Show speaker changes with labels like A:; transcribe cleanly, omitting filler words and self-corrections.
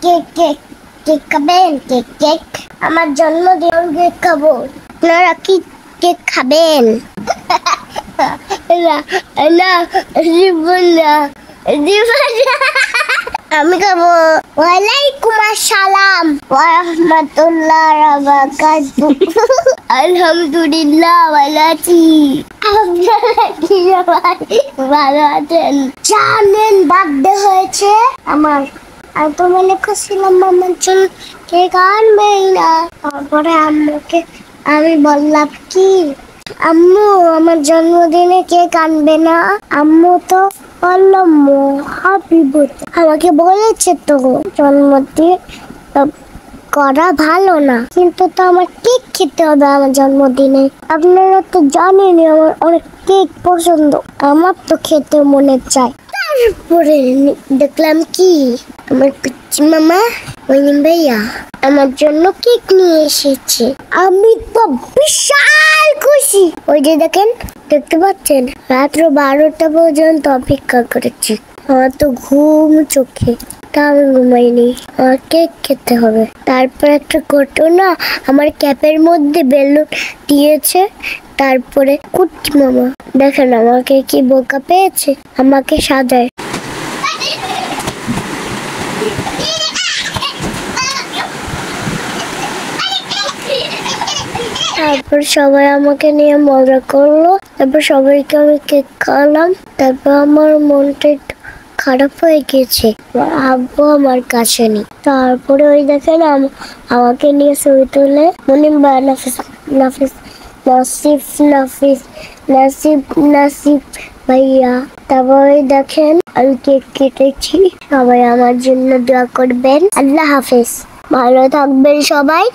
A: Cake cake cake খাবেন? Cake cake আমার জন্মদিন, কেক খাবো। আপনারা কি কেক খাবেন? না না জীবন না জীবন আমি খাবো। ওয়ালাইকুম আসসালাম ওয়া রাহমাতুল্লাহি ওয়া বারাকাতুহু। আলহামদুলিল্লাহ ভালো আছি। আপনারা কি সবাই ভালো আছেন? জানেন বার্থডে হয়েছে আমার, আর তো মনে করছিলাম আমার জন্য কেক আনবেই না। তারপরে আম্মুকে আমি বললাম কি, আম্মু আমার জন্মদিনে কেক আনবে না? আম্মু তো বললাম হ্যাপি বার্থডে, আমাকে বলেছে তো জন্মদিন করা ভালো না, কিন্তু তো আমার কেক খেতে হবে আমার জন্মদিনে। আপনারা তো জানেনই আমার অনেক কেক পছন্দ, আমার তো খেতে মনে চায়। তারপরে দেখলাম কি আমার পিচ্চি মামা ওইনিম ভাইয়া আমার জন্য কেক নিয়ে এসেছে। আমি তো বিশাল খুশি। ওই যে দেখেন, দেখতে পাচ্ছেন, রাত্র 12টা পর্যন্ত অপেক্ষা করেছি। আমার তো ঘুম চোখে, তা আমি ঘুমাইনি, আমার কেক খেতে হবে। তারপর একটা ঘটনা, আমার ক্যাপের মধ্যে বেলুন দিয়েছে। তারপরে কুট্টি মামা দেখেন আমাকে কি বোকা পেয়েছে, আমাকে সাজায়। তারপর সবাই আমাকে নিয়ে মজা করলো। তারপর সবাইকে আমি কেক খাওয়ালাম। তারপর আমার মনটা একটু খারাপ হয়ে গেছে, আব্বু আমার কাছে নেই। তারপরে ওই দেখেন আমাকে নিয়ে ছবি তুলে মনিম ভাই, নাফিস নাফিস নাসিফ নাফিস নাসিব নাসিব ভাইয়া। তারপর ওই দেখেন আমি কেক কেটেছি। সবাই আমার জন্য দোয়া করবেন। আল্লাহ হাফেজ, ভালো থাকবেন সবাই।